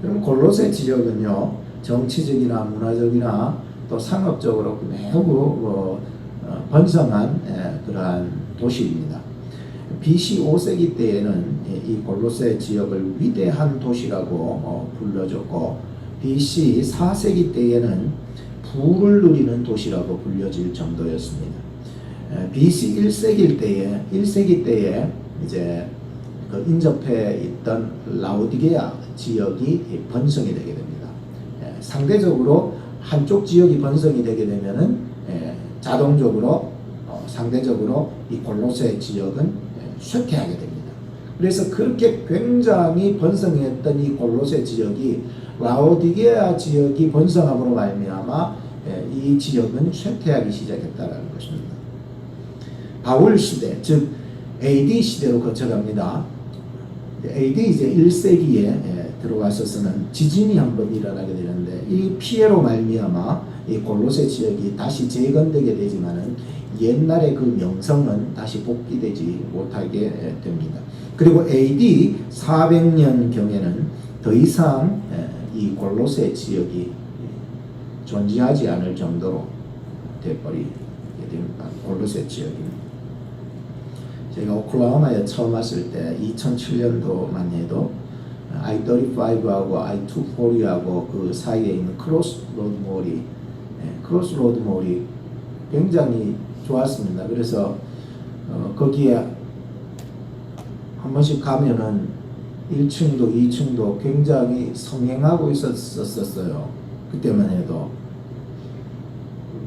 그럼 골로새 지역은요, 정치적이나 문화적이나 또 상업적으로 매우 번성한 그러한 도시입니다. BC 5세기 때에는 이 골로새 지역을 위대한 도시라고 불러줬고, BC 4세기 때에는 부를 누리는 도시라고 불려질 정도였습니다. BC 1세기 때에 이제 그 인접해 있던 라오디게아 지역이 번성이 되게 됩니다. 상대적으로 한쪽 지역이 번성이 되게 되면은 자동적으로 상대적으로 이 골로새 지역은 쇠퇴하게 됩니다. 그래서 그렇게 굉장히 번성했던 이 골로새 지역이 라오디게아 지역이 번성함으로 말미암아 이 지역은 쇠퇴하기 시작했다는 것입니다. 바울 시대, 즉 AD 시대로 거쳐갑니다. AD 이제 1세기에 들어와서는 지진이 한번 일어나게 되는데, 이 피해로 말미암아 이 골로새 지역이 다시 재건되게 되지만은 옛날의 그 명성은 다시 복귀되지 못하게 됩니다. 그리고 AD 400년 경에는 더 이상 이 골로새 지역이 존재하지 않을 정도로 돼버리게 됩니다. 골로새 지역입니다. 제가 오클라호마에 처음 왔을 때 2007년도만 해도 I-35하고 I-240하고 그 사이에 있는 크로스로드 몰이 굉장히 좋았습니다. 그래서 거기에 한 번씩 가면은 1층도 2층도 굉장히 성행하고 있었어요. 그때만 해도.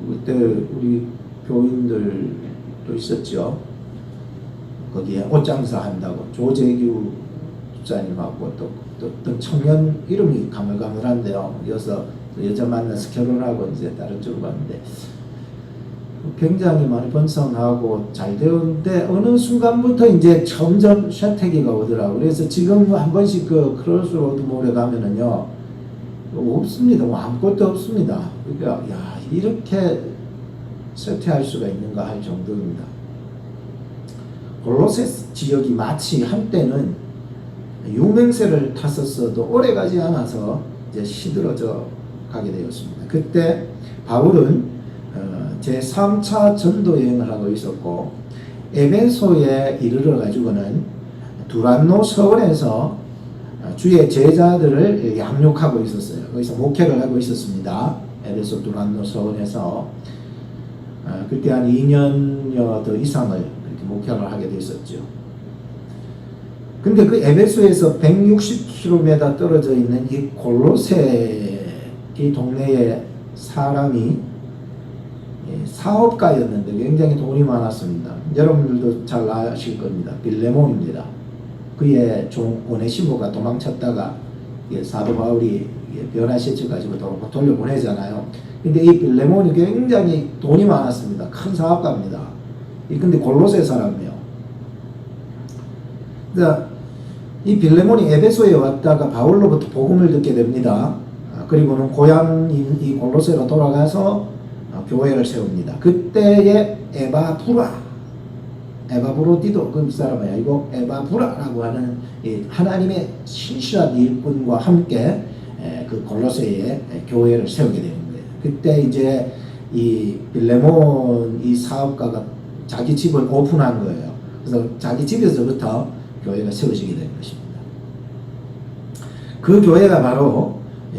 그때 우리 교인들도 있었죠. 거기에 옷장사 한다고 조재규 집사님하고 또 어떤 청년 이름이 가물가물한데요. 이어서 여자 만나서 결혼하고 이제 다른 쪽으로 갔는데 굉장히 많이 번성하고 잘 되었는데 어느 순간부터 이제 점점 쇠퇴기가 오더라고요. 그래서 지금 한 번씩 그 크로스로드 몰에 가면은요, 없습니다. 뭐 아무것도 없습니다. 그러니까 야, 이렇게 쇠퇴할 수가 있는가 할 정도입니다. 골로새 지역이 마치 한때는 유명세를 탔었어도 오래가지 않아서 이제 시들어져 가게 되었습니다. 그때 바울은 제3차 전도 여행을 하고 있었고, 에베소에 이르러 가지고는 두란노 서원에서 주의 제자들을 양육하고 있었어요. 거기서 목회를 하고 있었습니다. 에베소 두란노 서원에서 그때 한 2년여 더 이상을 그렇게 목회를 하게 됐었죠. 근데 그 에베소에서 160km 떨어져 있는 이 골로새 이 동네에 사람이 사업가였는데 굉장히 돈이 많았습니다. 여러분들도 잘 아실 겁니다. 빌레몬입니다. 그의 종 오네시모가 도망쳤다가 사도 바울이 변화시켜 가지고 돌려보내잖아요. 근데 이 빌레몬이 굉장히 돈이 많았습니다. 큰 사업가입니다. 근데 골로새 사람이에요. 그러니까 이 빌레몬이 에베소에 왔다가 바울로부터 복음을 듣게 됩니다. 그리고는 고향인 이 골로새로 돌아가서 교회를 세웁니다. 그때의 에바브로디도 그 사람이 아니고 에바브라라고 하는 하나님의 신실한 일꾼과 함께 그 골로새에 교회를 세우게 되는 거예요. 그때 이제 이 빌레몬 이 사업가가 자기 집을 오픈한 거예요. 그래서 자기 집에서부터 교회가 세워지게 된 것입니다. 그 교회가 바로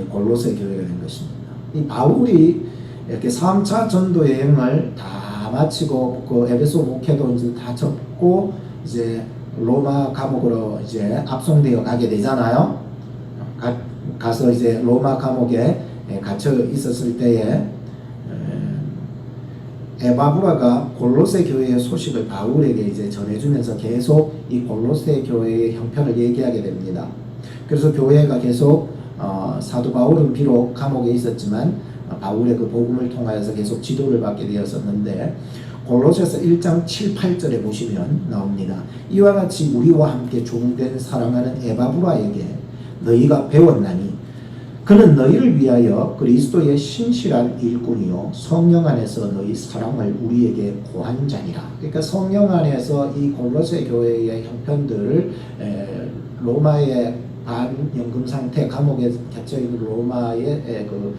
골로새 교회가 된 것입니다. 이 바울이 이렇게 3차 전도 여행을 다 마치고 그 에베소 목회도 이제 다 접고 이제 로마 감옥으로 이제 압송되어 가게 되잖아요. 가서 이제 로마 감옥에 갇혀 있었을 때에 에바브라가 골로새 교회의 소식을 바울에게 이제 전해주면서 계속 이 골로새 교회의 형편을 얘기하게 됩니다. 그래서 교회가 계속 사도 바울은 비록 감옥에 있었지만 바울의 그 복음을 통하여서 계속 지도를 받게 되었었는데, 골로새서 1장 7, 8절에 보시면 나옵니다. 이와 같이 우리와 함께 종된 사랑하는 에바브라에게 너희가 배웠나니 그는 너희를 위하여 그리스도의 신실한 일꾼이요 성령 안에서 너희 사랑을 우리에게 고한 자니라. 그러니까 성령 안에서 이 골로새 교회의 형편들을 로마의 반연금 상태 감옥에 갇혀있는 로마의 그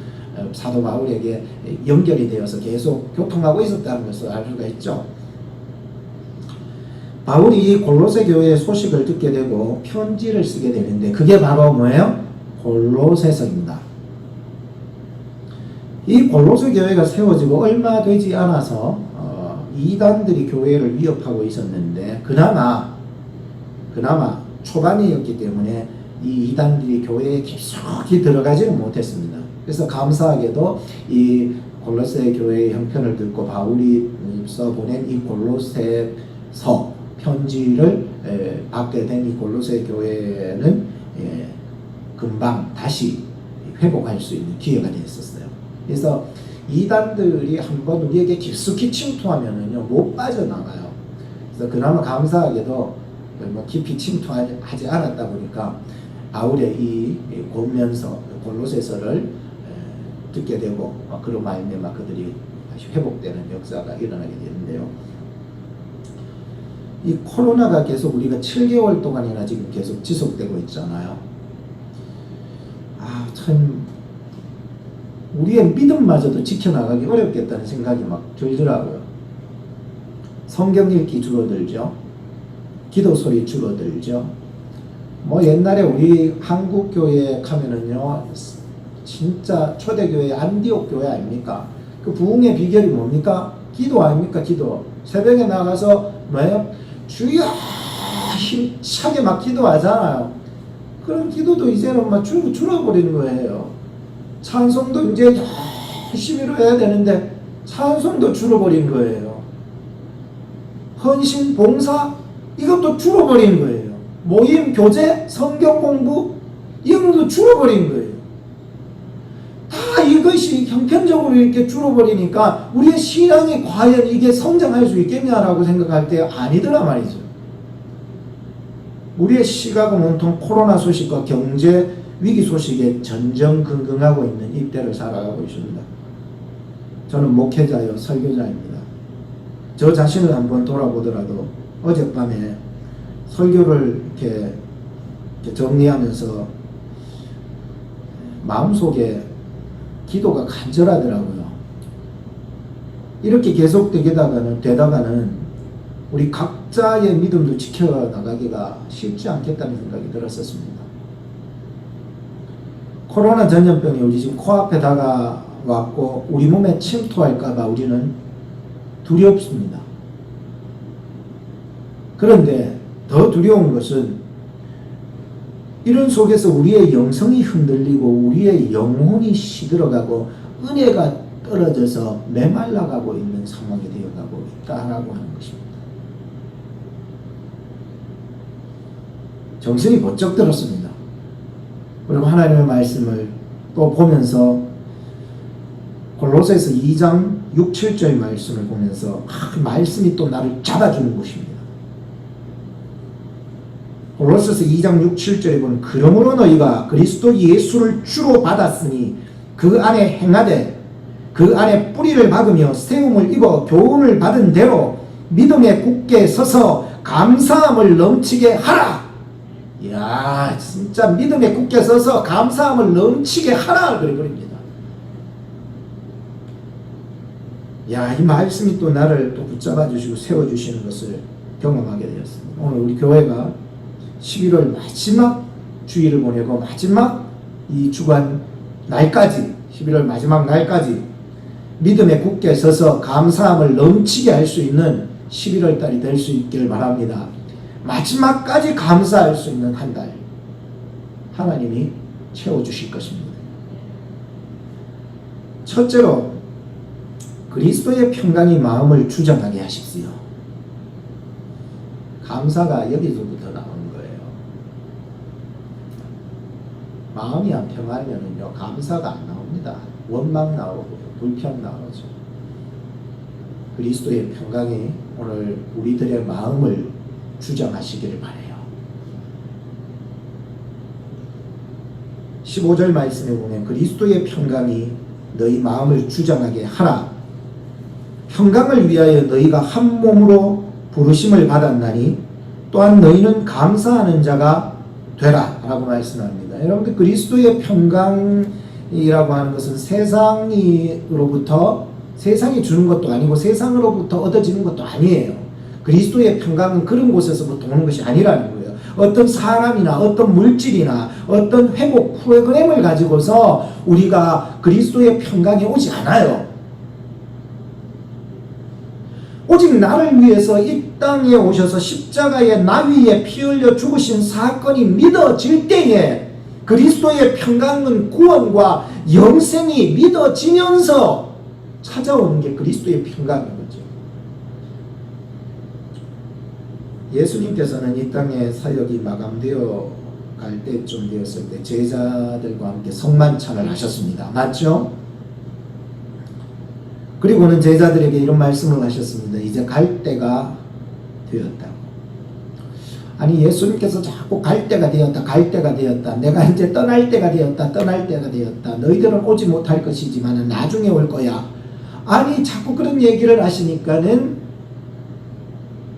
사도 바울에게 연결이 되어서 계속 교통하고 있었다는 것을 알 수가 있죠. 바울이 골로새 교회의 소식을 듣게 되고 편지를 쓰게 되는데 그게 바로 뭐예요? 골로새서입니다. 이 골로새 교회가 세워지고 얼마 되지 않아서 이단들이 교회를 위협하고 있었는데 그나마 초반이었기 때문에 이 이단들이 교회에 깊숙이 들어가지는 못했습니다. 그래서 감사하게도 이 골로새 교회의 형편을 듣고 바울이 써보낸 이 골로새서 편지를 받게 된 이 골로새 교회는 금방 다시 회복할 수 있는 기회가 되었었어요. 그래서 이단들이 한번 우리에게 깊숙이 침투하면은요 못 빠져나가요. 그래서 그나마 감사하게도 뭐 깊이 침투하지 않았다 보니까 바울의 이 권면서 골로새서를 듣게 되고 그로 말미암아 그들이 다시 회복되는 역사가 일어나게 되는데요. 이 코로나가 계속 우리가 7개월 동안이나 지금 계속 지속되고 있잖아요. 참 우리의 믿음마저도 지켜나가기 어렵겠다는 생각이 막 들더라고요. 성경 읽기 줄어들죠. 기도 소리 줄어들죠. 뭐 옛날에 우리 한국 교회에 가면은요 진짜 초대교회 안디옥 교회 아닙니까? 그 부흥의 비결이 뭡니까? 기도 아닙니까? 기도. 새벽에 나가서 뭐예요? 주여 힘차게 막 기도하잖아요. 그런 기도도 이제는 막 줄어버리는 거예요. 찬송도 이제 열심히로 해야 되는데 찬송도 줄어버린 거예요. 헌신, 봉사 이것도 줄어버린 거예요. 모임, 교제, 성경 공부 이런 것도 줄어버린 거예요. 다 이것이 형편적으로 이렇게 줄어버리니까 우리의 신앙이 과연 이게 성장할 수 있겠냐라고 생각할 때 아니더라 말이죠. 우리의 시각은 온통 코로나 소식과 경제 위기 소식에 전전긍긍하고 있는 이때를 살아가고 있습니다. 저는 목회자요 설교자입니다. 저 자신을 한번 돌아보더라도 어젯밤에 설교를 이렇게 정리하면서 마음속에 기도가 간절하더라고요. 이렇게 계속 되다가는 우리 각자의 믿음도 지켜나가기가 쉽지 않겠다는 생각이 들었었습니다. 코로나 전염병이 우리 지금 코앞에 다가왔고 우리 몸에 침투할까봐 우리는 두렵습니다. 그런데 더 두려운 것은 이런 속에서 우리의 영성이 흔들리고 우리의 영혼이 시들어가고 은혜가 떨어져서 메말라가고 있는 상황이 되어가고 있다라고 하는 것입니다. 정신이 번쩍 들었습니다. 그리고 하나님의 말씀을 또 보면서 골로새서 2장 6, 7절 말씀을 보면서 말씀이 또 나를 잡아주는 것입니다. 골로새서 2장 6, 7절에 보면 그러므로 너희가 그리스도 예수를 주로 받았으니 그 안에 행하되 그 안에 뿌리를 박으며 세움을 입어 교훈을 받은 대로 믿음에 굳게 서서 감사함을 넘치게 하라. 이야 진짜 믿음에 굳게 서서 감사함을 넘치게 하라 그래버립니다. 이 말씀이 또 나를 또 붙잡아 주시고 세워주시는 것을 경험하게 되었습니다. 오늘 우리 교회가 11월 마지막 주일을 보내고 마지막 이 주간 날까지 11월 마지막 날까지 믿음에 굳게 서서 감사함을 넘치게 할 수 있는 11월 달이 될 수 있기를 바랍니다. 마지막까지 감사할 수 있는 한 달 하나님이 채워주실 것입니다. 첫째로 그리스도의 평강이 마음을 주장하게 하십시오. 감사가 여기서부터 나오는 거예요. 마음이 안 평하면은요 감사가 안 나옵니다. 원망 나오고 불평 나오죠. 그리스도의 평강이 오늘 우리들의 마음을 주장하시기를 바라요. 15절 말씀에 보면 그리스도의 평강이 너희 마음을 주장하게 하라. 평강을 위하여 너희가 한 몸으로 부르심을 받았나니 또한 너희는 감사하는 자가 되라 라고 말씀합니다. 여러분들 그리스도의 평강이라고 하는 것은 세상이 주는 것도 아니고 세상으로부터 얻어지는 것도 아니에요. 그리스도의 평강은 그런 곳에서부터 오는 것이 아니라는 거예요. 어떤 사람이나 어떤 물질이나 어떤 회복 프로그램을 가지고서 우리가 그리스도의 평강이 오지 않아요. 오직 나를 위해서 이 땅에 오셔서 십자가의 나위에 피 흘려 죽으신 사건이 믿어질 때에 그리스도의 평강은 구원과 영생이 믿어지면서 찾아오는 게 그리스도의 평강인 거죠. 예수님께서는 이 땅에 사역이 마감되어 갈 때쯤 되었을 때 제자들과 함께 성만찬을 하셨습니다. 맞죠? 그리고는 제자들에게 이런 말씀을 하셨습니다. 이제 갈 때가 되었다고. 아니 예수님께서 자꾸 갈 때가 되었다. 내가 이제 떠날 때가 되었다. 너희들은 오지 못할 것이지만 나중에 올 거야. 아니 자꾸 그런 얘기를 하시니까는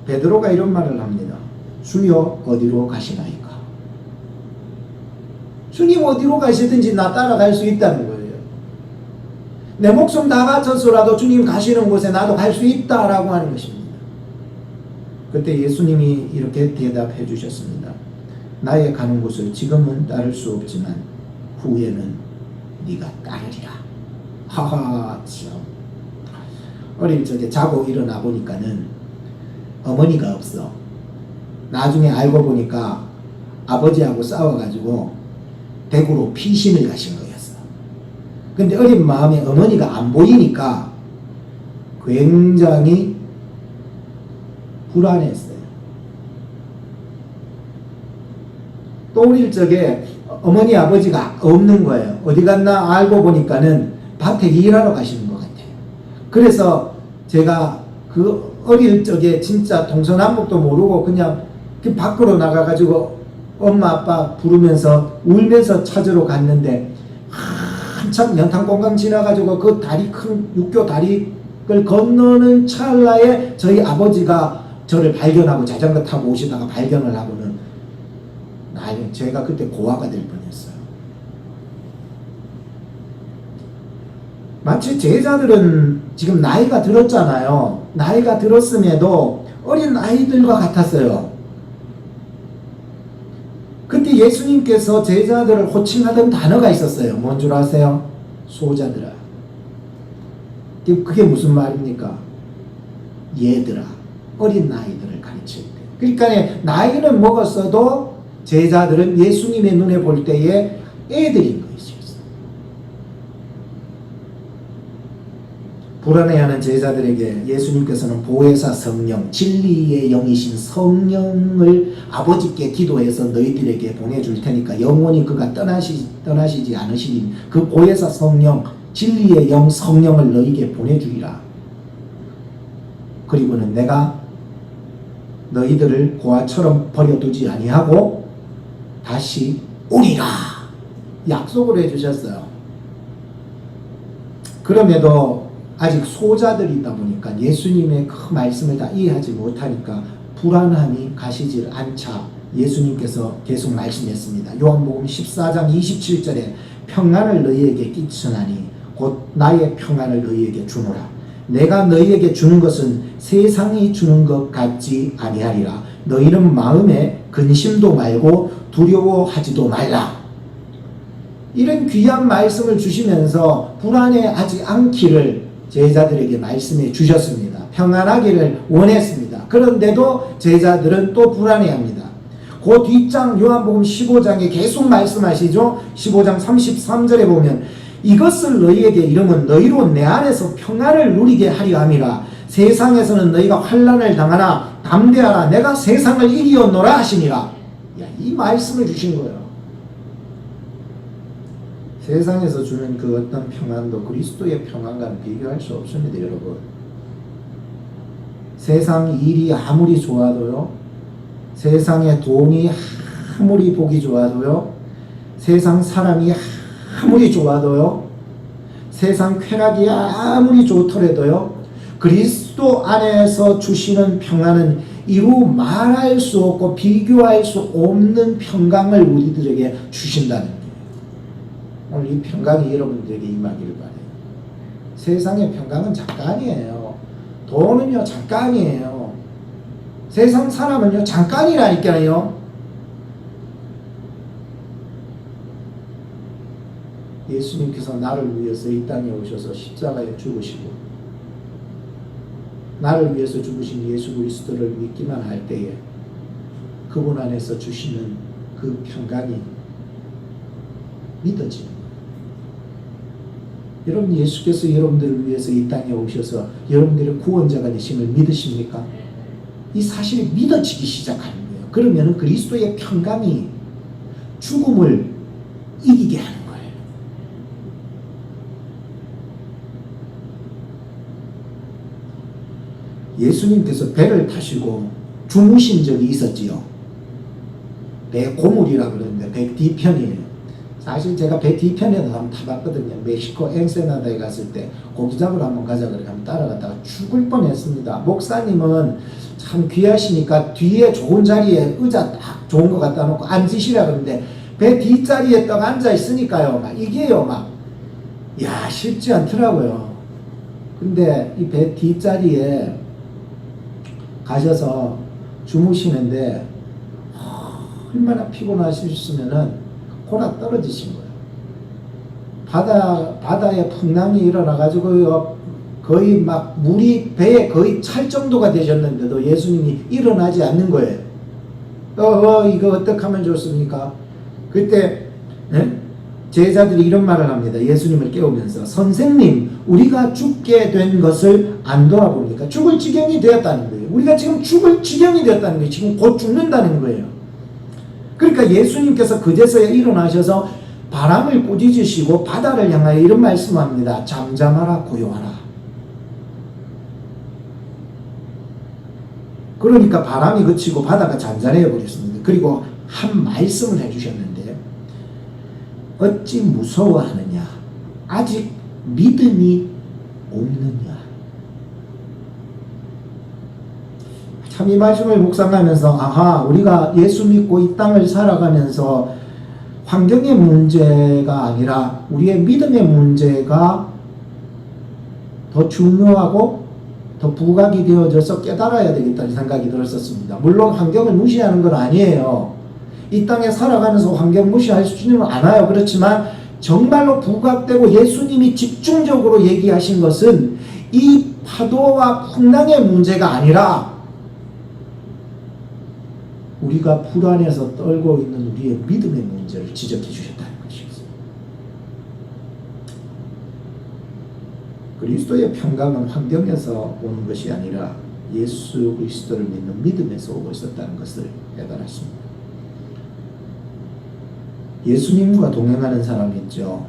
베드로가 이런 말을 합니다. 주여 어디로 가시나이까? 주님 어디로 가시든지 나 따라갈 수 있다는 거예요. 내 목숨 다 바쳐서라도 주님 가시는 곳에 나도 갈 수 있다라고 하는 것입니다. 그때 예수님이 이렇게 대답해 주셨습니다. 나의 가는 곳을 지금은 따를 수 없지만 후에는 네가 따르리라. 하하 참. 어릴 적에 자고 일어나 보니까는 어머니가 없어. 나중에 알고 보니까 아버지하고 싸워가지고 대구로 피신을 가신 거였어. 근데 어린 마음에 어머니가 안 보이니까 굉장히 불안했어요. 또 어릴 적에 어머니 아버지가 없는 거예요. 어디 갔나 알고 보니까는 밭에 일하러 가시는 것 같아요. 그래서 제가 그 어릴 적에 진짜 동서남북도 모르고 그냥 그 밖으로 나가가지고 엄마 아빠 부르면서 울면서 찾으러 갔는데 한참 연탄공강 지나가지고 그 다리 큰 육교 다리를 건너는 찰나에 저희 아버지가 저를 발견하고 자전거 타고 오시다가 발견을 하고는 제가 그때 고아가 될 뻔했어요. 마치 제자들은 지금 나이가 들었잖아요. 나이가 들었음에도 어린 아이들과 같았어요. 그때 예수님께서 제자들을 호칭하던 단어가 있었어요. 뭔 줄 아세요? 소자들아. 그게 무슨 말입니까? 얘들아. 어린 아이들을 가르칠 때. 그러니까 나이는 먹었어도 제자들은 예수님의 눈에 볼 때에 애들인 것이었어요. 불안해하는 제자들에게 예수님께서는 보혜사 성령, 진리의 영이신 성령을 아버지께 기도해서 너희들에게 보내줄 테니까 영원히 그가 떠나시지 않으시니 그 보혜사 성령, 진리의 영 성령을 너희에게 보내주리라. 그리고는 내가 너희들을 고아처럼 버려두지 아니하고 다시 오리라 약속을 해주셨어요. 그럼에도 아직 소자들이다 보니까 예수님의 그 말씀을 다 이해하지 못하니까 불안함이 가시질 않자 예수님께서 계속 말씀했습니다. 요한복음 14장 27절에 평안을 너희에게 끼치나니 곧 나의 평안을 너희에게 주노라. 내가 너희에게 주는 것은 세상이 주는 것 같지 아니하리라. 너희는 마음에 근심도 말고 두려워하지도 말라. 이런 귀한 말씀을 주시면서 불안해하지 않기를 제자들에게 말씀해 주셨습니다. 평안하기를 원했습니다. 그런데도 제자들은 또 불안해합니다. 그 뒷장 요한복음 15장에 계속 말씀하시죠. 15장 33절에 보면 이것을 너희에게 이르면 너희로 내 안에서 평안을 누리게 하려 함이라. 세상에서는 너희가 환난을 당하나 담대하라. 내가 세상을 이기었노라 하시니라. 이 말씀을 주신 거예요. 세상에서 주는 그 어떤 평안도 그리스도의 평안과는 비교할 수 없습니다, 여러분. 세상 일이 아무리 좋아도요, 세상의 돈이 아무리 보기 좋아도요, 세상 사람이 아무리 좋아도요, 세상 쾌락이 아무리 좋더라도요, 그리스도 안에서 주시는 평안은 이루 말할 수 없고 비교할 수 없는 평강을 우리들에게 주신다는 거예요. 오늘 이 평강이 여러분들에게 임하기를 바라요. 세상의 평강은 잠깐이에요. 돈은요 잠깐이에요. 세상 사람은요 잠깐이라니까요. 예수님께서 나를 위해서 이 땅에 오셔서 십자가에 죽으시고 나를 위해서 죽으신 예수 그리스도를 믿기만 할 때에 그분 안에서 주시는 그 평강이 믿어지는 거예요. 여러분, 예수께서 여러분들을 위해서 이 땅에 오셔서 여러분들의 구원자가 되심을 믿으십니까? 이 사실이 믿어지기 시작하는 거예요. 그러면 그리스도의 평강이 죽음을 이기게 하는 거예요. 예수님께서 배를 타시고 주무신 적이 있었지요. 배 고물이라 그러는데 배 뒤편이에요. 사실 제가 배 뒤편에도 한번 타봤거든요. 멕시코 엔세나다에 갔을 때 고기 잡으러 한번 가자 그래 한번 따라갔다가 죽을 뻔했습니다. 목사님은 참 귀하시니까 뒤에 좋은 자리에 의자 딱 좋은 거 갖다 놓고 앉으시라 그러는데 배 뒷자리에 딱 앉아 있으니까요. 막 이게요 막 야 쉽지 않더라고요. 근데 이 배 뒷자리에 가셔서 주무시는데 얼마나 피곤하셨으면은 고라 떨어지신 거예요. 바다에 풍랑이 일어나가지고 거의 막 물이 배에 거의 찰 정도가 되셨는데도 예수님이 일어나지 않는 거예요. 이거 어떻게 하면 좋습니까? 그때 제자들이 이런 말을 합니다. 예수님을 깨우면서 선생님, 우리가 죽게 된 것을 안 돌아보니까 죽을 지경이 되었다는 거예요. 우리가 지금 죽을 지경이 되었다는 거예요. 지금 곧 죽는다는 거예요. 그러니까 예수님께서 그제서야 일어나셔서 바람을 꾸짖으시고 바다를 향하여 이런 말씀합니다. 잠잠하라 고요하라. 그러니까 바람이 그치고 바다가 잔잔해 버렸습니다. 그리고 한 말씀을 해주셨는데 어찌 무서워하느냐? 아직 믿음이 없느냐? 참 이 말씀을 묵상하면서 우리가 예수 믿고 이 땅을 살아가면서 환경의 문제가 아니라 우리의 믿음의 문제가 더 중요하고 더 부각이 되어져서 깨달아야 되겠다는 생각이 들었었습니다. 물론 환경을 무시하는 건 아니에요. 이 땅에 살아가면서 환경 무시하지는 않아요. 그렇지만 정말로 부각되고 예수님이 집중적으로 얘기하신 것은 이 파도와 풍랑의 문제가 아니라 우리가 불안해서 떨고 있는 우리의 믿음의 문제를 지적해 주셨다는 것이었습니다. 그리스도의 평강은 환경에서 오는 것이 아니라 예수 그리스도를 믿는 믿음에서 오고 있었다는 것을 깨달았습니다. 예수님과 동행하는 사람이 있죠.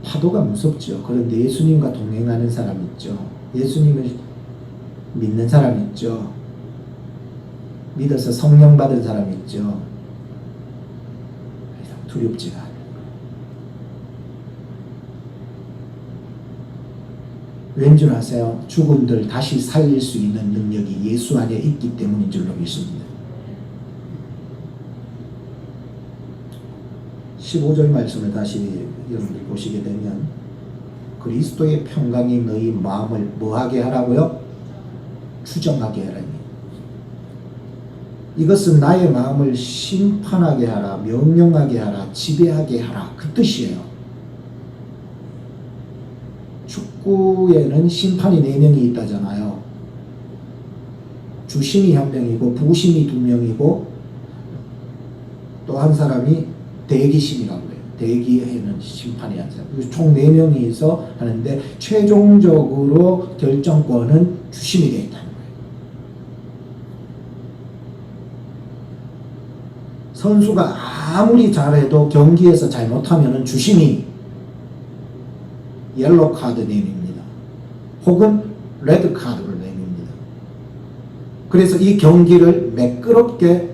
파도가 무섭죠. 그런데 예수님과 동행하는 사람이 있죠. 예수님을 믿는 사람이 있죠. 믿어서 성령 받은 사람이 있죠. 두렵지가 않아요. 왠 줄 아세요? 죽은들 다시 살릴 수 있는 능력이 예수 안에 있기 때문인 줄로 믿습니다. 15절 말씀을 다시 여러분들 보시게 되면 그리스도의 평강이 너희 마음을 뭐하게 하라고요? 추정하게 하라니. 이것은 나의 마음을 심판하게 하라, 명령하게 하라, 지배하게 하라, 그 뜻이에요. 축구에는 심판이 4명이 있다잖아요. 주심이 1명이고 부심이 2명이고 또 한 사람이 대기심이라고 해요. 대기에는 심판이 한 사람. 총 4명이서 하는데 최종적으로 결정권은 주심이 되어 있다는 거예요. 선수가 아무리 잘해도 경기에서 잘못하면 주심이 옐로 카드 내립니다. 혹은 레드 카드를 내립니다. 그래서 이 경기를 매끄럽게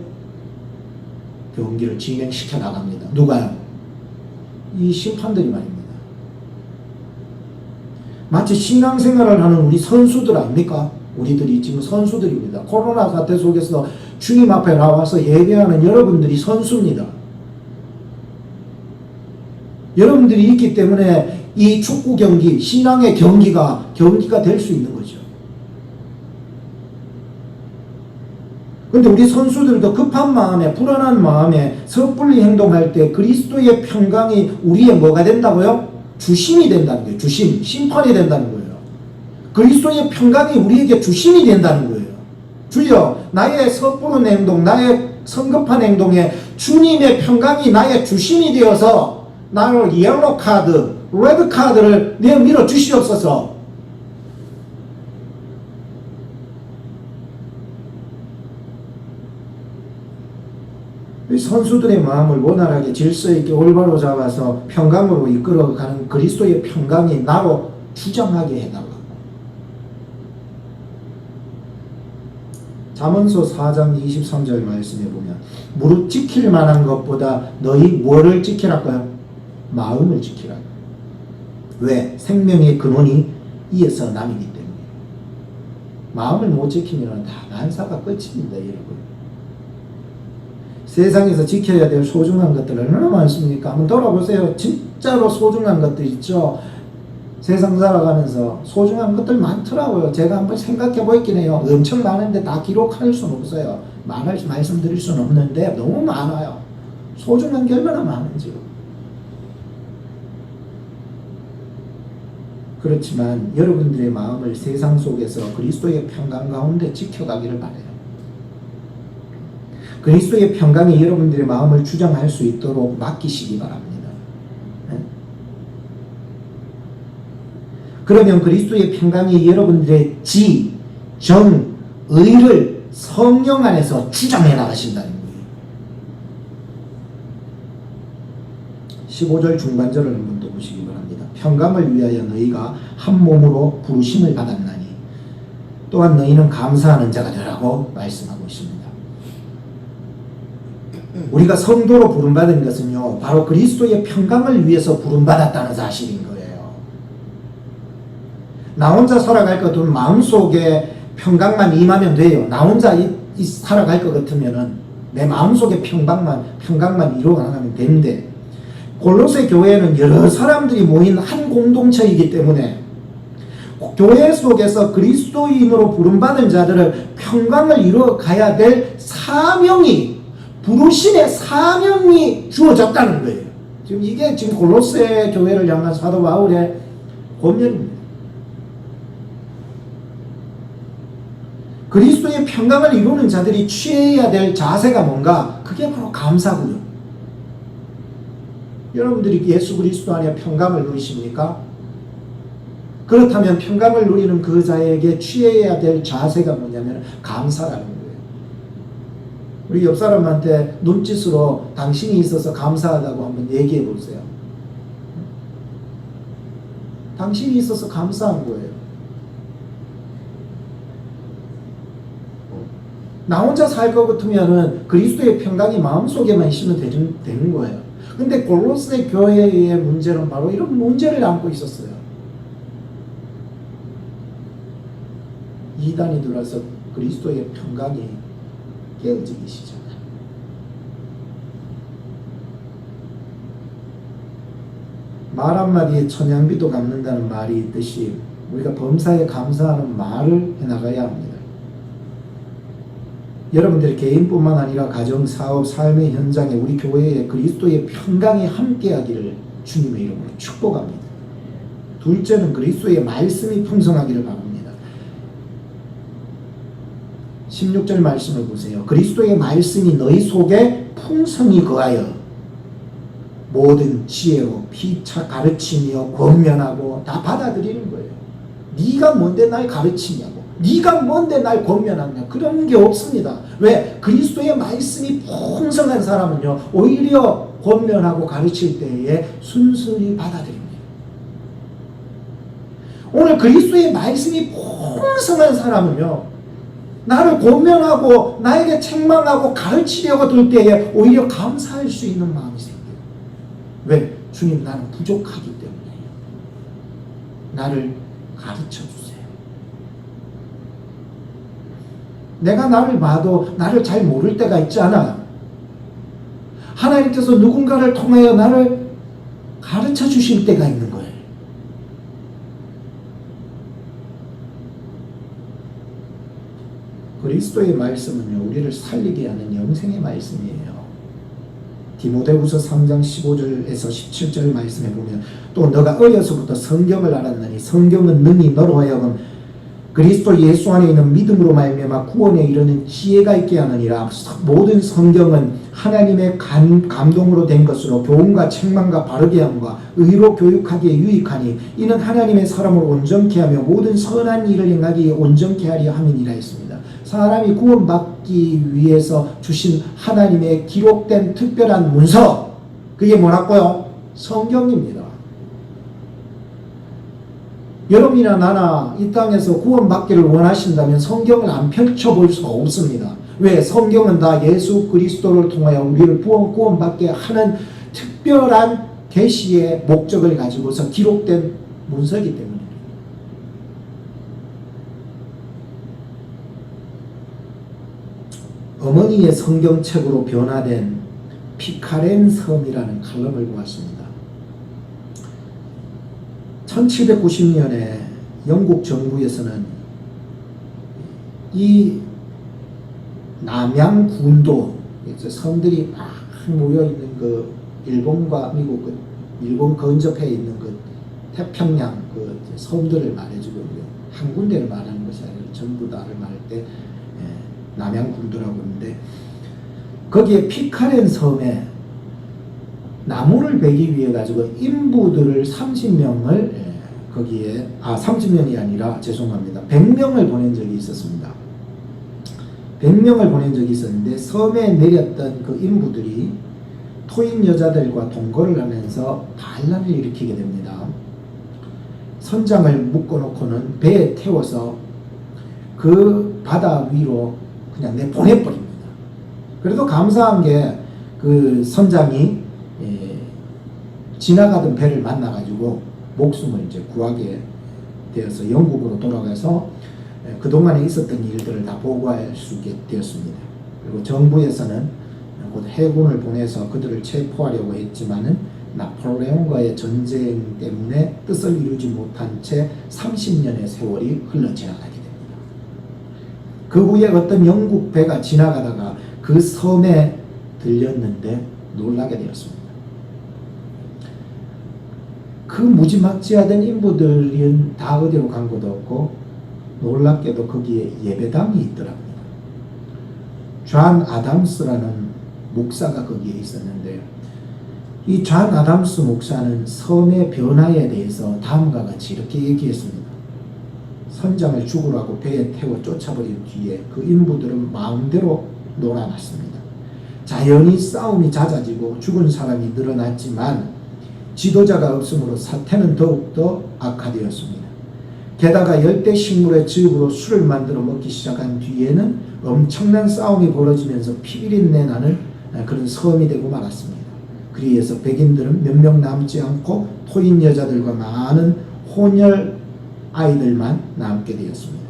경기를 진행시켜 나갑니다. 누가요? 이 심판들이 말입니다. 마치 신앙생활을 하는 우리 선수들 아닙니까? 우리들이 지금 선수들입니다. 코로나 사태 속에서 주님 앞에 나와서 예배하는 여러분들이 선수입니다. 여러분들이 있기 때문에 이 축구 경기, 신앙의 경기가 될 수 있는 거죠. 근데 우리 선수들도 급한 마음에, 불안한 마음에 섣불리 행동할 때 그리스도의 평강이 우리의 뭐가 된다고요? 주심이 된다는 거예요. 주심, 심판이 된다는 거예요. 그리스도의 평강이 우리에게 주심이 된다는 거예요. 주여, 나의 섣부른 행동, 나의 성급한 행동에 주님의 평강이 나의 주심이 되어서 나를 옐로 카드, 레드 카드를 내밀어 주시옵소서. 선수들의 마음을 원활하게 질서 있게 올바로 잡아서 평강으로 이끌어가는 그리스도의 평강이 나로 주장하게 해달라고. 잠언서 4장 23절 말씀에 보면 무릇 지킬 만한 것보다 너희 뭐를 지키라고요? 마음을 지키라. 왜? 생명의 근원이 이에서 남이기 때문에. 마음을 못 지키면 다 만사가 끝입니다, 여러분. 세상에서 지켜야 될 소중한 것들 얼마나 많습니까? 한번 돌아보세요. 진짜로 소중한 것들 있죠. 세상 살아가면서 소중한 것들 많더라고요. 제가 한번 생각해 보긴 해요. 엄청 많은데 다 기록할 수는 없어요. 말씀드릴 수는 없는데 너무 많아요. 소중한 게 얼마나 많은지요. 그렇지만 여러분들의 마음을 세상 속에서 그리스도의 평강 가운데 지켜가기를 바라요. 그리스도의 평강이 여러분들의 마음을 주장할 수 있도록 맡기시기 바랍니다. 네? 그러면 그리스도의 평강이 여러분들의 지, 정, 의를 성령 안에서 주장해 나가신다는 거예요. 15절 중반절을 한번 또 보시기 바랍니다. 평강을 위하여 너희가 한 몸으로 부르심을 받았나니 또한 너희는 감사하는 자가 되라고 말씀하고 있습니다. 우리가 성도로 부름받은 것은요, 바로 그리스도의 평강을 위해서 부름받았다는 사실인 거예요. 나 혼자 살아갈 것 같으면 마음속에 평강만 임하면 돼요. 나 혼자 살아갈 것 같으면 내 마음속에 평강만 이루어가면 되는데, 골로새 교회는 여러 사람들이 모인 한 공동체이기 때문에 교회 속에서 그리스도인으로 부름받은 자들을 평강을 이루어가야 될 사명이, 부르심의 사명이 주어졌다는 거예요. 지금 이게 지금 골로새 교회를 향한 사도 바울의 권면입니다. 그리스도의 평강을 이루는 자들이 취해야 될 자세가 뭔가? 그게 바로 감사고요. 여러분들이 예수 그리스도 안에 평강을 누리십니까? 그렇다면 평강을 누리는 그 자에게 취해야 될 자세가 뭐냐면 감사라는 거예요. 우리 옆 사람한테 눈짓으로 당신이 있어서 감사하다고 한번 얘기해 보세요. 당신이 있어서 감사한 거예요. 나 혼자 살 것 같으면은 그리스도의 평강이 마음속에만 있으면 되는 거예요. 근데 골로새 교회의 문제는 바로 이런 문제를 안고 있었어요. 이단이 들어서 그리스도의 평강이 깨어지기 시작합니다. 말 한마디에 천냥비도 갚는다는 말이 있듯이 우리가 범사에 감사하는 말을 해나가야 합니다. 여러분들의 개인뿐만 아니라 가정, 사업, 삶의 현장에 우리 교회에 그리스도의 평강이 함께하기를 주님의 이름으로 축복합니다. 둘째는 그리스도의 말씀이 풍성하기를 바랍니다. 16절 말씀을 보세요. 그리스도의 말씀이 너희 속에 풍성히 거하여 모든 지혜로 피차 가르치며 권면하고 다 받아들이는 거예요. 네가 뭔데 날 가르치냐고, 네가 뭔데 날 권면하냐, 그런 게 없습니다. 왜? 그리스도의 말씀이 풍성한 사람은요, 오히려 권면하고 가르칠 때에 순순히 받아들입니다. 오늘 그리스도의 말씀이 풍성한 사람은요, 나를 권면하고 나에게 책망하고 가르치려고 들 때에 오히려 감사할 수 있는 마음이 생겨요. 왜? 주님, 나는 부족하기 때문에 나를 가르쳐 주세요. 내가 나를 봐도 나를 잘 모를 때가 있지 않아요. 하나님께서 누군가를 통하여 나를 가르쳐 주실 때가 있는 거예요. 그리스도의 말씀은요, 우리를 살리게 하는 영생의 말씀이에요. 디모데후서 3장 15절에서 17절 말씀에 보면 또 너가 어려서부터 성경을 알았느니 성경은 능히 너로 하여금 그리스도 예수 안에 있는 믿음으로 말미암아 구원에 이르는 지혜가 있게 하느니라. 모든 성경은 하나님의 감동으로 된 것으로 교훈과 책망과 바르게 함과 의로 교육하기에 유익하니 이는 하나님의 사람을 온전케 하며 모든 선한 일을 행하기에 온전케 하려 함이니라 했습니다. 사람이 구원받기 위해서 주신 하나님의 기록된 특별한 문서, 그게 뭐라고요? 성경입니다. 여러분이나 나나 이 땅에서 구원받기를 원하신다면 성경을 안 펼쳐볼 수가 없습니다. 왜? 성경은 다 예수 그리스도를 통하여 우리를 구원받게 하는 특별한 계시의 목적을 가지고서 기록된 문서이기 때문입니다. 어머니의 성경책으로 변화된 피카렌 섬이라는 칼럼을 보았습니다. 1790년에 영국 정부에서는 이 남양군도, 섬들이 막 모여있는 그 일본과 미국, 일본 근접해 있는 그 태평양 그 섬들을 말해주거든요. 한 군데를 말하는 것이 아니라 전부 다를 말할 때 남양군도라고 하는데, 거기에 피카렌 섬에 나무를 베기 위해 가지고 인부들을 30명을 거기에 30명이 아니라 죄송합니다. 100명을 보낸 적이 있었습니다. 100명을 보낸 적이 있었는데 섬에 내렸던 그 인부들이 토인 여자들과 동거를 하면서 반란을 일으키게 됩니다. 선장을 묶어놓고는 배에 태워서 그 바다 위로 그냥 내보내버립니다. 그래도 감사한 게 그 선장이 지나가던 배를 만나가지고 목숨을 이제 구하게 되어서 영국으로 돌아가서 그동안에 있었던 일들을 다 보고할 수 있게 되었습니다. 그리고 정부에서는 곧 해군을 보내서 그들을 체포하려고 했지만은 나폴레옹과의 전쟁 때문에 뜻을 이루지 못한 채 30년의 세월이 흘러 지나가게 됩니다. 그 후에 어떤 영국 배가 지나가다가 그 섬에 들렸는데 놀라게 되었습니다. 그 무지막지하던 인부들은 다 어디로 간 것도 없고 놀랍게도 거기에 예배당이 있더랍니다. 존 아담스라는 목사가 거기에 있었는데 이 존 아담스 목사는 섬의 변화에 대해서 다음과 같이 이렇게 얘기했습니다. 선장을 죽으라고 배에 태워 쫓아버린 뒤에 그 인부들은 마음대로 놀아났습니다. 자연히 싸움이 잦아지고 죽은 사람이 늘어났지만 지도자가 없으므로 사태는 더욱더 악화되었습니다. 게다가 열대 식물의 즙으로 술을 만들어 먹기 시작한 뒤에는 엄청난 싸움이 벌어지면서 피비린내 나는 그런 섬이 되고 말았습니다. 그리해서 백인들은 몇 명 남지 않고 토인 여자들과 많은 혼혈 아이들만 남게 되었습니다.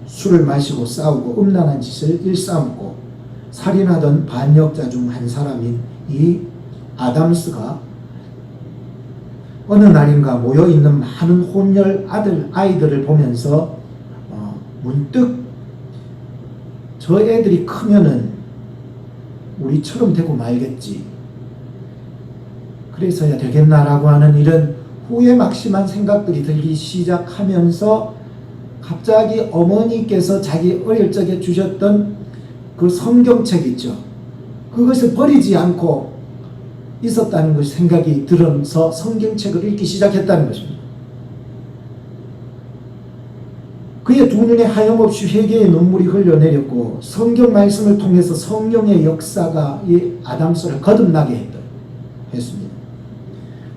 술을 마시고 싸우고 음란한 짓을 일삼고 살인하던 반역자 중 한 사람인 이 아담스가 어느 날인가 모여있는 많은 혼혈 아이들을 보면서 문득 저 애들이 크면은 우리처럼 되고 말겠지, 그래서야 되겠나라고 하는 이런 후회막심한 생각들이 들기 시작하면서 갑자기 어머니께서 자기 어릴 적에 주셨던 그 성경책 있죠. 그것을 버리지 않고 있었다는 것이 생각이 들어서 성경책을 읽기 시작했다는 것입니다. 그의 두 눈에 하염없이 회개의 눈물이 흘러내렸고 성경 말씀을 통해서 성령의 역사가 이 아담스를 거듭나게 했습니다.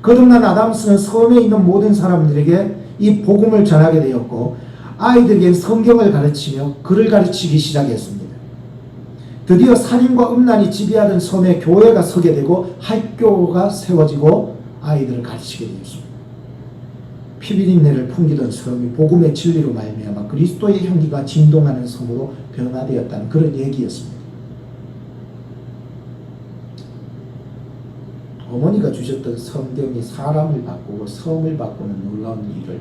거듭난 아담스는 섬에 있는 모든 사람들에게 이 복음을 전하게 되었고 아이들에게 성경을 가르치며 글을 가르치기 시작했습니다. 드디어 살인과 음란이 지배하던 섬에 교회가 서게 되고 학교가 세워지고 아이들을 가르치게 되었습니다. 피비린내를 풍기던 섬이 복음의 진리로 말미암아 그리스도의 향기가 진동하는 섬으로 변화되었다는 그런 얘기였습니다. 어머니가 주셨던 성경이 사람을 바꾸고 섬을 바꾸는 놀라운 일을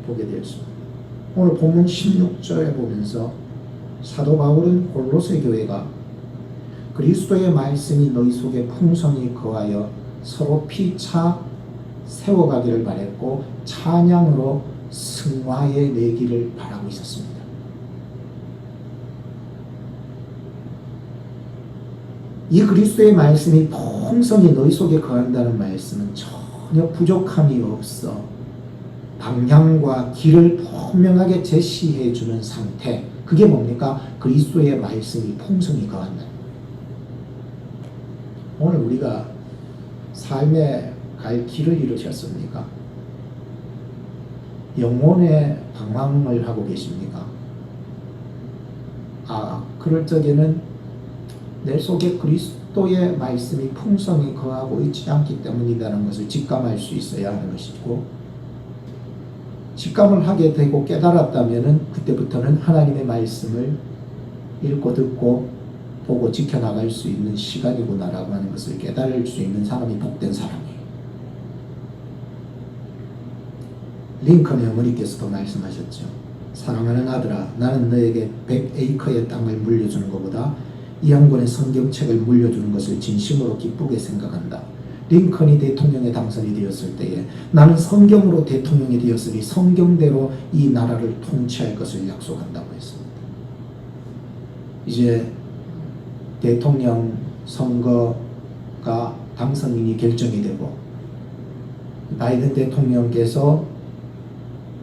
보게 되었습니다. 오늘 본문 16절에 보면서 사도 바울은 골로새 교회가 그리스도의 말씀이 너희 속에 풍성히 거하여 서로 피차 세워가기를 바랬고 찬양으로 승화해 내기를 바라고 있었습니다. 이 그리스도의 말씀이 풍성히 너희 속에 거한다는 말씀은 전혀 부족함이 없어 방향과 길을 분명하게 제시해 주는 상태, 그게 뭡니까? 그리스도의 말씀이 풍성히 거한다. 오늘 우리가 삶에 갈 길을 잃으셨습니까? 영혼의 방황을 하고 계십니까? 그럴 적에는 내 속에 그리스도의 말씀이 풍성히 거하고 있지 않기 때문이라는 것을 직감할 수 있어야 하는 것이고, 직감을 하게 되고 깨달았다면 그때부터는 하나님의 말씀을 읽고 듣고 보고 지켜나갈 수 있는 시간이구나라고 하는 것을 깨달을 수 있는 사람이 복된 사람이에요. 링컨의 어머니께서도 말씀하셨죠. 사랑하는 아들아, 나는 너에게 100에이커의 땅을 물려주는 것보다 이 한 권의 성경책을 물려주는 것을 진심으로 기쁘게 생각한다. 링컨이 대통령에 당선이 되었을 때에 나는 성경으로 대통령이 되었으니 성경대로 이 나라를 통치할 것을 약속한다고 했습니다. 이제 대통령 선거가 당선인이 결정이 되고 바이든 대통령께서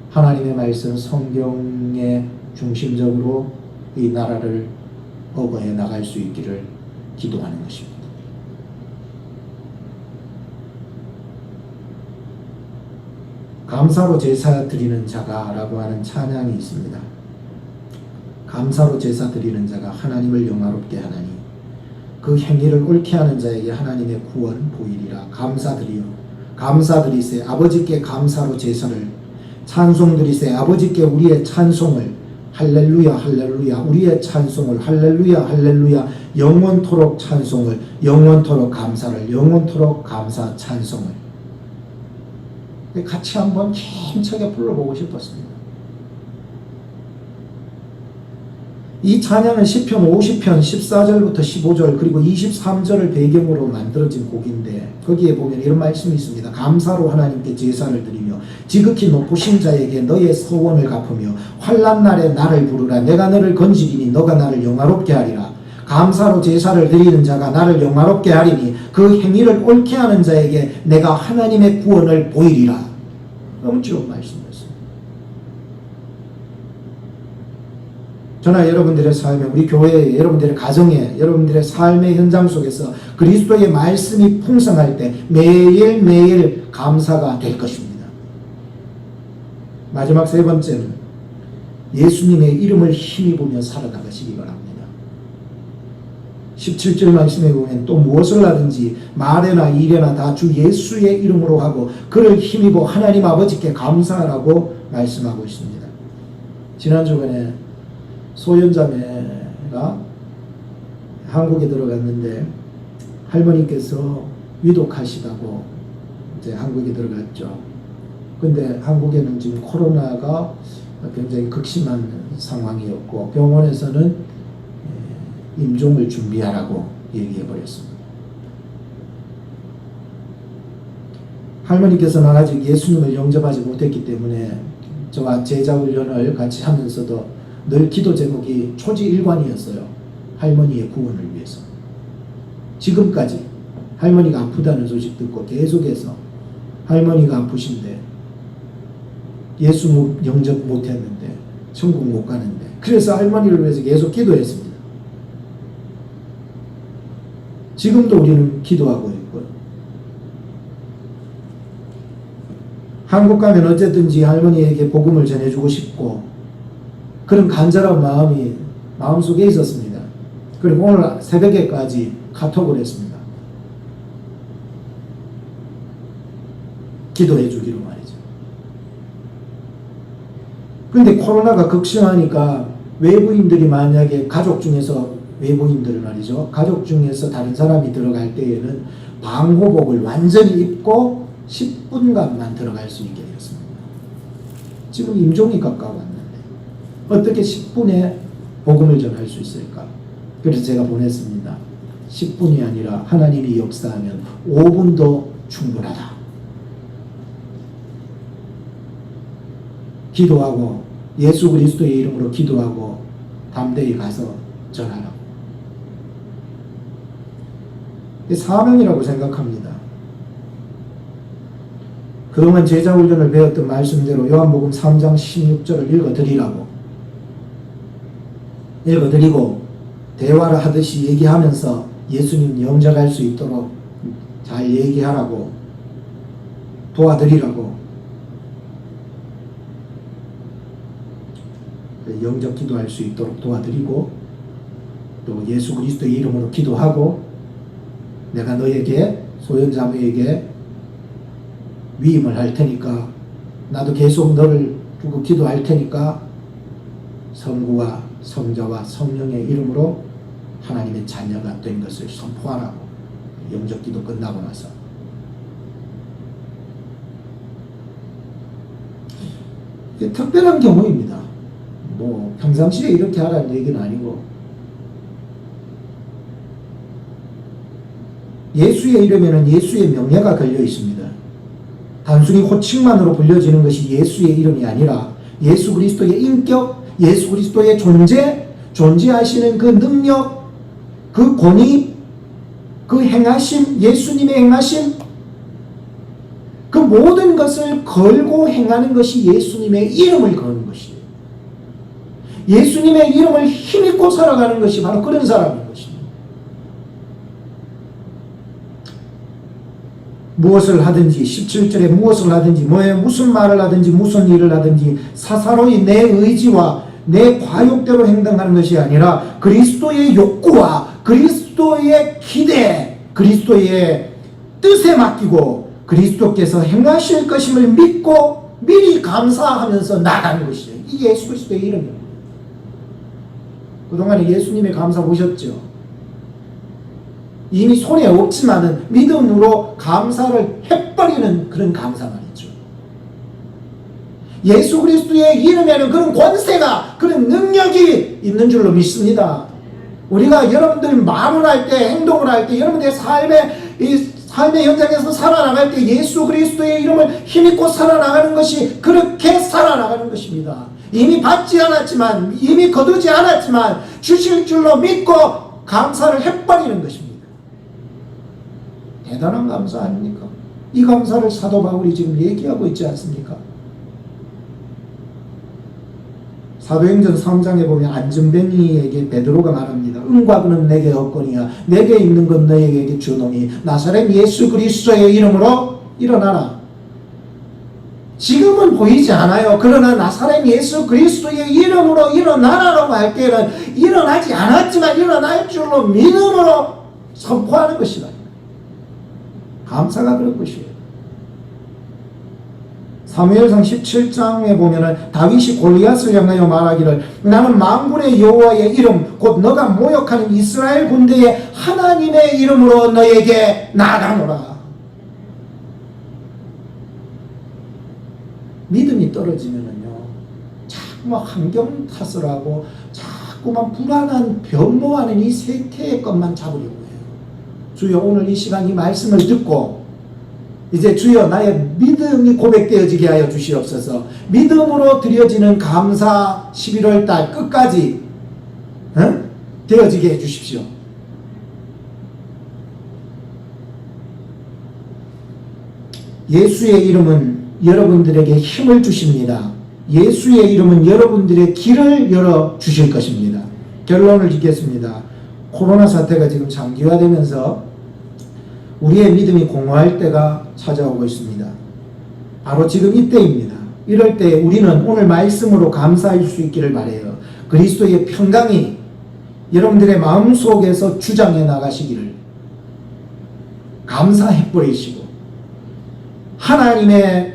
하나님의 말씀 성경의 중심적으로 이 나라를 어거해 나갈 수 있기를 기도하는 것입니다. 감사로 제사 드리는 자가 라고 하는 찬양이 있습니다. 감사로 제사 드리는 자가 하나님을 영화롭게 하나니 그 행위를 옳게 하는 자에게 하나님의 구원 보이리라. 감사드리요 감사드리세. 아버지께 감사로 제사를 찬송드리세. 아버지께 우리의 찬송을 할렐루야 할렐루야 우리의 찬송을 할렐루야 할렐루야 영원토록 찬송을 영원토록 감사를 영원토록 감사 찬송을 같이 한번 힘차게 불러보고 싶었습니다. 이 찬양은 시편 50편 14절부터 15절 그리고 23절을 배경으로 만들어진 곡인데 거기에 보면 이런 말씀이 있습니다. 감사로 하나님께 제사를 드리며 지극히 높으신 자에게 너의 소원을 갚으며 환난 날에 나를 부르라. 내가 너를 건지리니 너가 나를 영화롭게 하리라. 감사로 제사를 드리는 자가 나를 영화롭게 하리니 그 행위를 옳게 하는 자에게 내가 하나님의 구원을 보이리라. 너무 좋은 말씀이었습니다. 저나 여러분들의 삶에, 우리 교회에, 여러분들의 가정에, 여러분들의 삶의 현장 속에서 그리스도의 말씀이 풍성할 때 매일매일 감사가 될 것입니다. 마지막 세 번째는 예수님의 이름을 힘입으며 살아나가시기 바랍니다. 17절 말씀에 보면 또 무엇을 하든지 말에나 일에나 다 주 예수의 이름으로 하고 그를 힘입어 하나님 아버지께 감사하라고 말씀하고 있습니다. 지난 주간에 소연자매가 한국에 들어갔는데 할머니께서 위독하시다고 이제 한국에 들어갔죠. 근데 한국에는 지금 코로나가 굉장히 극심한 상황이었고 병원에서는 임종을 준비하라고 얘기해 버렸습니다. 할머니께서는 아직 예수님을 영접하지 못했기 때문에 저와 제자훈련을 같이 하면서도 늘 기도 제목이 초지일관이었어요. 할머니의 구원을 위해서. 지금까지 할머니가 아프다는 소식 듣고 계속해서 할머니가 아프신데 예수 영접 못했는데 천국 못 가는데 그래서 할머니를 위해서 계속 기도했습니다. 지금도 우리는 기도하고 있고요. 한국 가면 어쨌든지 할머니에게 복음을 전해주고 싶고 그런 간절한 마음이 마음속에 있었습니다. 그리고 오늘 새벽에까지 카톡을 했습니다. 기도해 주기로 말이죠. 그런데 코로나가 극심하니까 외부인들이 만약에 가족 중에서 외부인들 말이죠. 가족 중에서 다른 사람이 들어갈 때에는 방호복을 완전히 입고 10분간만 들어갈 수 있게 되었습니다. 지금 임종이 가까워왔는데 어떻게 10분에 복음을 전할 수 있을까? 그래서 제가 보냈습니다. 10분이 아니라 하나님이 역사하면 5분도 충분하다. 기도하고 예수 그리스도의 이름으로 기도하고 담대히 가서 전하라고. 사명이라고 생각합니다. 그동안 제자훈련을 배웠던 말씀대로 요한복음 3장 16절을 읽어드리고 대화를 하듯이 얘기하면서 예수님 영접할 수 있도록 잘 얘기하라고, 도와드리라고, 영접 기도할 수 있도록 도와드리고, 또 예수 그리스도의 이름으로 기도하고, 내가 너에게, 소현자매에게 위임을 할 테니까, 나도 계속 너를 두고 기도할 테니까 성부와 성자와 성령의 이름으로 하나님의 자녀가 된 것을 선포하라고. 영접기도 끝나고 나서 이게 특별한 경우입니다. 뭐 평상시에 이렇게 하라는 얘기는 아니고, 예수의 이름에는 예수의 명예가 걸려 있습니다. 단순히 호칭만으로 불려지는 것이 예수의 이름이 아니라 예수 그리스도의 인격, 예수 그리스도의 존재하시는 그 능력, 그 권위, 그 행하심, 예수님의 행하심, 그 모든 것을 걸고 행하는 것이 예수님의 이름을 거는 것이에요. 예수님의 이름을 힘입고 살아가는 것이 바로 그런 사람인 것입니다. 무엇을 하든지, 17절에 무엇을 하든지, 무슨 말을 하든지, 무슨 일을 하든지 사사로이 내 의지와 내 과욕대로 행동하는 것이 아니라 그리스도의 욕구와 그리스도의 기대, 그리스도의 뜻에 맡기고 그리스도께서 행하실 것임을 믿고 미리 감사하면서 나가는 것이에요. 이게 예수 그리스도의 이름입니다. 그동안에 예수님의 감사 보셨죠? 이미 손에 없지만은 믿음으로 감사를 해버리는 그런 감사가 있죠. 예수 그리스도의 이름에는 그런 권세가, 그런 능력이 있는 줄로 믿습니다. 우리가 여러분들 말을 할 때, 행동을 할 때, 여러분들의 삶의 현장에서 살아나갈 때 예수 그리스도의 이름을 힘입고 살아나가는 것이 그렇게 살아나가는 것입니다. 이미 받지 않았지만, 이미 거두지 않았지만 주실 줄로 믿고 감사를 해버리는 것입니다. 대단한 감사 아닙니까? 이 감사를 사도 바울이 지금 얘기하고 있지 않습니까? 사도행전 3장에 보면 안전뱅이에게 베드로가 말합니다. 은과 금은 내게 없거니와 내게 있는 건 너에게 주노니 나사렛 예수 그리스도의 이름으로 일어나라. 지금은 보이지 않아요. 그러나 나사렛 예수 그리스도의 이름으로 일어나라라고 할 때는 일어나지 않았지만 일어날 줄로 믿음으로 선포하는 것이다. 감사가 그런 것이에요. 사무엘상 17장에 보면은 다윗이 골리앗을 향하여 말하기를 나는 만군의 여호와의 이름 곧 너가 모욕하는 이스라엘 군대의 하나님의 이름으로 너에게 나아가노라. 믿음이 떨어지면은요 자꾸만 환경 탓을 하고 자꾸만 불안한 변모하는 이 세태의 것만 잡으려고 해요. 주여 오늘 이 시간 이 말씀을 듣고 이제 주여 나의 믿음이 고백되어지게 하여 주시옵소서. 믿음으로 드려지는 감사 11월 달 끝까지 되어지게 해 주십시오. 예수의 이름은 여러분들에게 힘을 주십니다. 예수의 이름은 여러분들의 길을 열어 주실 것입니다. 결론을 짓겠습니다. 코로나 사태가 지금 장기화되면서 우리의 믿음이 공허할 때가 찾아오고 있습니다. 바로 지금 이때입니다. 이럴 때 우리는 오늘 말씀으로 감사할 수 있기를 바라요. 그리스도의 평강이 여러분들의 마음속에서 주장해 나가시기를 감사해 버리시고 하나님의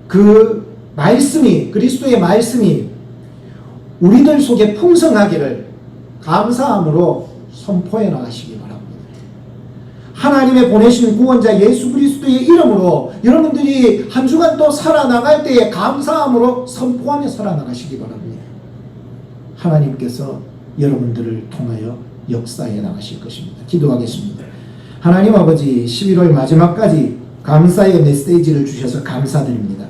그 말씀이, 그리스도의 말씀이 우리들 속에 풍성하기를 감사함으로 선포해 나가시기 바랍니다. 하나님의 보내신 구원자 예수 그리스도의 이름으로 여러분들이 한 주간 또 살아나갈 때에 감사함으로 선포하며 살아나가시기 바랍니다. 하나님께서 여러분들을 통하여 역사해 나가실 것입니다. 기도하겠습니다. 하나님 아버지, 11월 마지막까지 감사의 메시지를 주셔서 감사드립니다.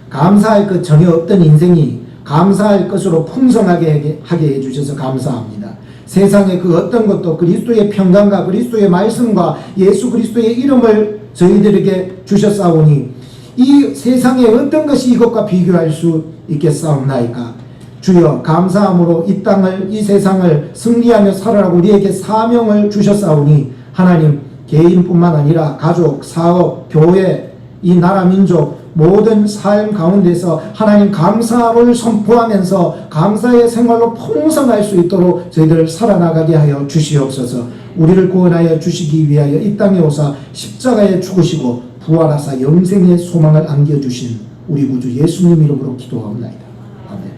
감사할 것 전혀 없던 인생이 감사할 것으로 풍성하게 하게 해주셔서 감사합니다. 세상의 그 어떤 것도 그리스도의 평강과 그리스도의 말씀과 예수 그리스도의 이름을 저희들에게 주셨사오니 이 세상의 어떤 것이 이것과 비교할 수 있겠사옵나이까. 주여, 감사함으로 이 땅을, 이 세상을 승리하며 살아라고 우리에게 사명을 주셨사오니 하나님, 개인뿐만 아니라 가족, 사업, 교회, 이 나라 민족 모든 삶 가운데서 하나님 감사를 선포하면서 감사의 생활로 풍성할 수 있도록 저희들 살아나가게 하여 주시옵소서. 우리를 구원하여 주시기 위하여 이 땅에 오사 십자가에 죽으시고 부활하사 영생의 소망을 안겨주신 우리 구주 예수님 이름으로 기도하옵나이다. 아멘.